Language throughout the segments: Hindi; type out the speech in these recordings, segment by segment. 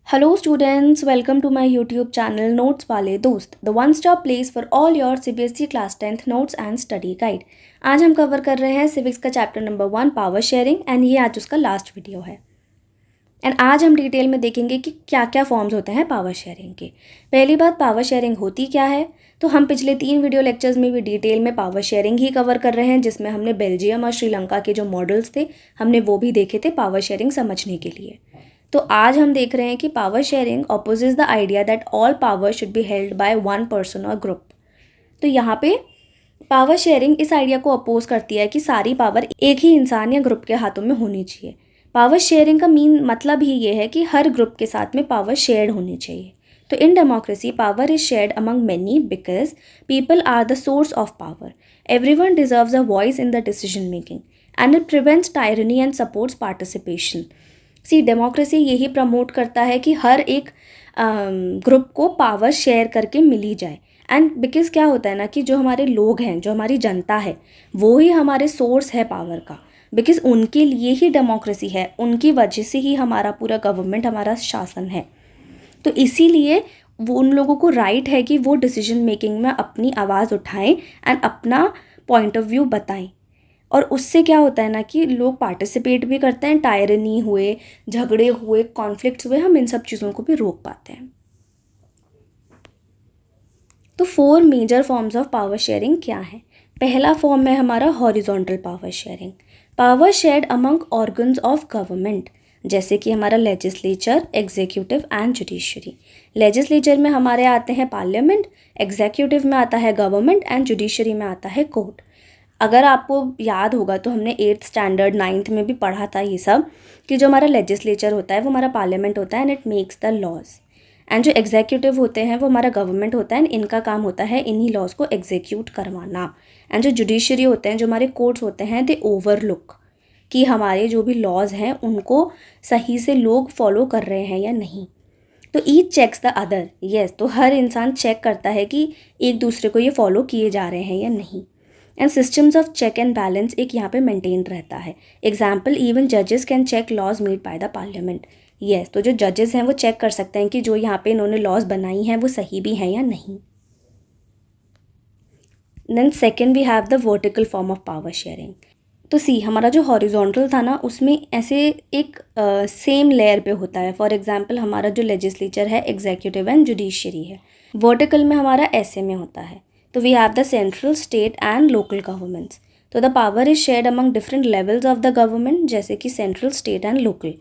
Hello students, welcome to my YouTube channel Notes वाले दोस्त, the one stop place for all your CBSE class 10th notes and study guide। आज हम कवर कर रहे हैं सिविक्स का chapter number 1 power sharing and ये आज उसका लास्ट वीडियो है। एंड आज हम डिटेल में देखेंगे कि क्या क्या फॉर्म्स होते हैं पावर शेयरिंग के। पहली बात, पावर शेयरिंग होती क्या है, तो हम पिछले 3 वीडियो लेक्चर्स में भी डिटेल में पावर शेयरिंग ही कवर कर रहे हैं, जिसमें हमने बेल्जियम और श्रीलंका के जो मॉडल्स थे हमने वो भी देखे थे पावर शेयरिंग समझने के लिए। तो आज हम देख रहे हैं कि power sharing opposites the idea that all power should be held by one person और ग्रुप। तो यहाँ पे पावर शेयरिंग इस आइडिया को अपोज करती है कि सारी पावर एक ही इंसान या ग्रुप के हाथों में होनी चाहिए। पावर शेयरिंग का मीन मतलब ही ये है कि हर ग्रुप के साथ में पावर शेयर्ड होनी चाहिए। तो in democracy power is shared among many because people are the source of power. Everyone deserves a voice in the decision making and it prevents tyranny and supports participation. Democracy यही प्रमोट करता है कि हर एक ग्रुप को पावर शेयर करके मिली जाए। एंड बिकॉज क्या होता है ना कि जो हमारे लोग हैं, जो हमारी जनता है, वो ही हमारे सोर्स है पावर का। बिकॉज उनके लिए ही डेमोक्रेसी है, उनकी वजह से ही हमारा पूरा गवर्नमेंट, हमारा शासन है। तो इसीलिए वो उन लोगों को राइट है कि वो डिसीजन मेकिंग में अपनी आवाज़ उठाएं एंड अपना पॉइंट ऑफ व्यू बताएं। और उससे क्या होता है ना कि लोग पार्टिसिपेट भी करते हैं, टायरनी हुए, झगड़े हुए, कॉन्फ्लिक्ट्स हुए, हम इन सब चीज़ों को भी रोक पाते हैं। तो 4 major forms of power sharing क्या है। पहला फॉर्म है हमारा horizontal power sharing. Power shared among organs of government, जैसे कि हमारा legislature, executive and judiciary. Legislature में हमारे आते हैं पार्लियामेंट, एग्जीक्यूटिव में आता है गवर्नमेंट एंड जुडिशरी में आता है कोर्ट। अगर आपको याद होगा तो हमने 8th स्टैंडर्ड 9th में भी पढ़ा था ये सब, कि जो हमारा लेजिस्लेचर होता है वो हमारा पार्लियामेंट होता है and it makes the laws. And जो एग्जीक्यूटिव होते हैं वो हमारा गवर्नमेंट होता है एंड इनका काम होता है इन्हीं लॉज को एग्जीक्यूट करवाना। एंड जो जुडिशरी होते हैं, जो हमारे कोर्ट्स होते हैं, दे ओवरलुक कि हमारे जो भी लॉज हैं उनको सही से लोग फॉलो कर रहे हैं या नहीं। तो each checks the other. Yes, तो हर इंसान चेक करता है कि एक दूसरे को ये फॉलो किए जा रहे हैं या नहीं। And systems of check and balance एक यहाँ पे मेंटेन रहता है। एग्जाम्पल, इवन जजेस can check laws made by the parliament. Yes, तो जो जजेस हैं वो चेक कर सकते हैं कि जो यहाँ पे इन्होंने लॉज बनाई हैं वो सही भी हैं या नहीं। Then second we have the vertical form of power sharing. तो हमारा जो हॉरिजॉन्टल था ना, उसमें ऐसे एक सेम लेयर पे होता है। फॉर एग्जाम्पल, हमारा जो लेजिस्लेचर है, एग्जीक्यूटिव एंड जुडिशरी है। वर्टिकल में हमारा ऐसे में होता है। तो we have the central, state and local governments. तो the power is shared among different levels of the government, जैसे कि सेंट्रल, स्टेट एंड लोकल।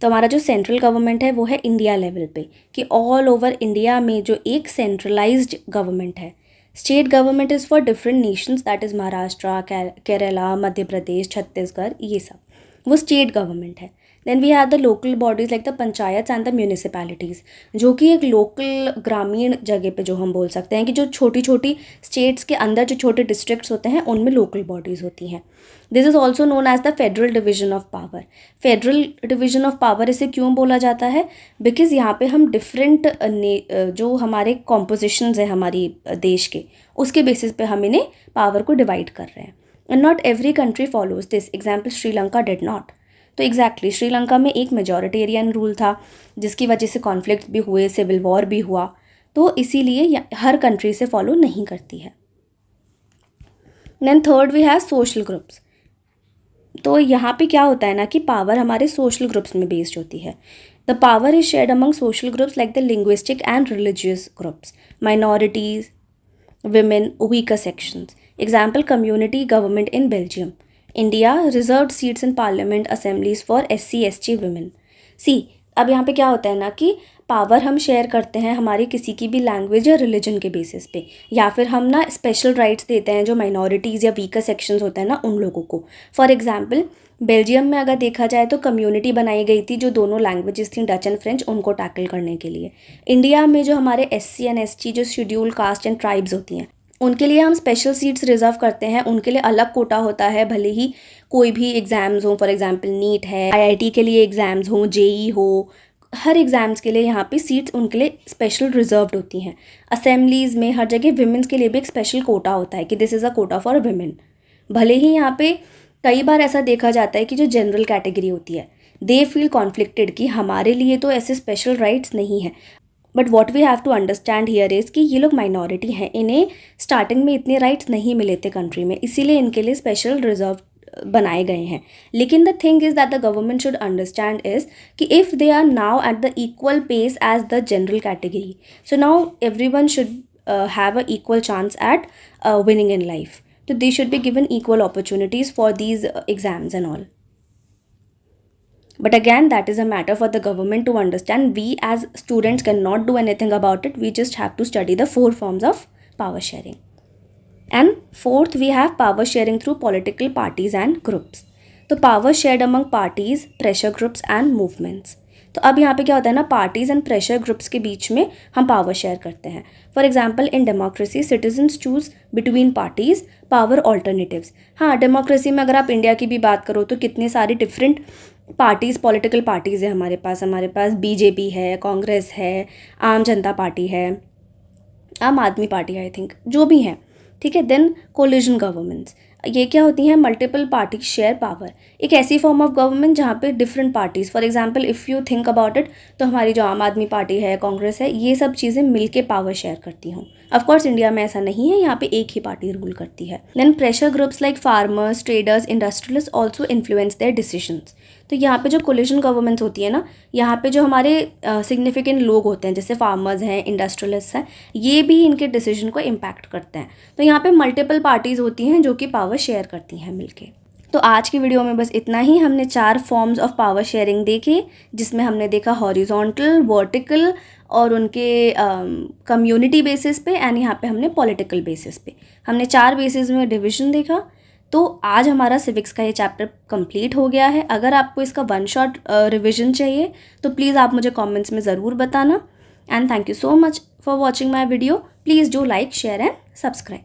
तो हमारा जो सेंट्रल गवर्नमेंट है वो है इंडिया लेवल पे, कि ऑल ओवर इंडिया में जो एक सेंट्रलाइज्ड गवर्नमेंट है। State government is for different nations, that is Maharashtra, Kerala, Madhya Pradesh, Chhattisgarh, ये सब वो स्टेट गवर्नमेंट है। Then we have the local bodies like the panchayat and the municipalities, जो कि एक लोकल ग्रामीण जगह पे जो हम बोल सकते हैं कि जो छोटी छोटी स्टेट्स के अंदर जो छोटे डिस्ट्रिक्ट्स होते हैं उनमें लोकल बॉडीज़ होती हैं। This is also known as the federal division of power. Federal division of power इसे क्यों बोला जाता है? बिकॉज यहाँ पे हम डिफरेंट जो हमारे कॉम्पोजिशंस हैं हमारी देश के, उसके बेसिस पे हम इन्हें पावर को डिवाइड कर रहे हैं। And not every country follows this. Example, Sri Lanka did not. तो एग्जैक्टली श्रीलंका में एक मेजॉरिटेरियन रूल था, जिसकी वजह से कॉन्फ्लिक्ट भी हुए, सिविल वॉर भी हुआ। तो इसीलिए हर कंट्री से फॉलो नहीं करती है। Then third we have social groups. तो यहाँ पे क्या होता है ना कि पावर हमारे सोशल ग्रुप्स में बेस्ड होती है। The power is shared among social groups like the linguistic and religious groups, minorities, women, weaker sections. Example, community government in Belgium. India reserved seats in parliament assemblies for SC ST women. अब यहाँ पे क्या होता है ना कि पावर हम शेयर करते हैं हमारी किसी की भी लैंग्वेज या रिलीजन के बेसिस पे, या फिर हम ना स्पेशल राइट्स देते हैं जो माइनॉरिटीज़ या वीकर सेक्शंस होते हैं ना उन लोगों को। फॉर एग्जांपल, बेल्जियम में अगर देखा जाए तो कम्युनिटी बनाई गई थी जो दोनों लैंग्वेजेस थी, डच एंड फ्रेंच, उनको टैकल करने के लिए। इंडिया में जो हमारे SC एंड ST जो शेड्यूल कास्ट एंड ट्राइब्स होती हैं उनके लिए हम स्पेशल सीट्स रिजर्व करते हैं, उनके लिए अलग कोटा होता है। भले ही कोई भी एग्ज़ाम्स हो, फॉर एग्जांपल नीट है, IIT के लिए एग्ज़ाम्स हो, JEE हो, हर एग्ज़ाम्स के लिए यहाँ पे सीट्स उनके लिए स्पेशल रिजर्व्ड होती हैं। असेंबलीज़ में हर जगह विमेंस के लिए भी एक स्पेशल कोटा होता है कि this is a Kota for women. भले ही यहाँ पे कई बार ऐसा देखा जाता है कि जो जनरल कैटेगरी होती है, दे फील कॉन्फ्लिक्टेड कि हमारे लिए तो ऐसे स्पेशल राइट्स नहीं है। But what we have to understand here is कि ये लोग माइनॉरिटी हैं, इन्हें स्टार्टिंग में इतने राइट्स नहीं मिले थे कंट्री में, इसीलिए इनके लिए स्पेशल रिजर्व बनाए गए हैं। लेकिन the thing is that the government should understand is कि if they are now at the equal pace as the general category, so now every one should have a equal chance at winning in life. So they should be given equal opportunities for these exams and all. But again, that is a matter for the government to understand. We as students cannot do anything about it. We just have to study the 4 forms of power sharing. And fourth, we have power sharing through political parties and groups. तो power shared among parties, pressure groups and movements. तो अब यहाँ पे क्या होता है ना, पार्टीज़ एंड प्रेशर ग्रुप्स के बीच में हम पावर शेयर करते हैं. For example in democracy citizens choose between parties power alternatives. हाँ, डेमोक्रेसी में अगर आप इंडिया की भी बात करो तो कितने सारी डिफरेंट पार्टीज़, पॉलिटिकल पार्टीज़ है हमारे पास बीजेपी है, कांग्रेस है, आम जनता पार्टी है, आम आदमी पार्टी आई थिंक, जो भी हैं, ठीक है. देन कोलिजन गवर्नमेंट्स, ये क्या होती हैं, मल्टीपल पार्टी शेयर पावर. एक ऐसी फॉर्म ऑफ गवर्नमेंट जहाँ पे different parties, for example if you think about it, तो हमारी जो आम आदमी पार्टी है, कांग्रेस है, ये सब चीज़ें मिलके पावर शेयर करती हूँ. ऑफकोर्स इंडिया में ऐसा नहीं है, यहाँ पे एक ही पार्टी रूल करती है. Then pressure groups like farmers, traders, industrialist also influence their decisions. तो यहाँ पे जो कोलिजन गवर्नमेंट्स होती है ना, यहाँ पे जो हमारे सिग्निफिकेंट लोग होते हैं जैसे फार्मर्स हैं, इंडस्ट्रियलिस्ट हैं, ये भी इनके डिसीजन को इम्पैक्ट करते हैं. तो यहाँ पे मल्टीपल पार्टीज़ होती हैं जो कि पावर शेयर करती हैं मिलके. तो आज की वीडियो में बस इतना ही. हमने 4 फॉर्म्स ऑफ पावर शेयरिंग देखे, जिसमें हमने देखा हॉरिजॉन्टल, वर्टिकल और उनके कम्युनिटी बेसिस पे, एंड यहाँ पे हमने पॉलिटिकल बेसिस पे. हमने 4 बेसिस में डिविजन देखा. तो आज हमारा सिविक्स का ये चैप्टर कंप्लीट हो गया है. अगर आपको इसका 1 शॉट रिविजन चाहिए तो प्लीज़ आप मुझे कमेंट्स में ज़रूर बताना. And thank you so much for watching my video. Please do like, share and subscribe.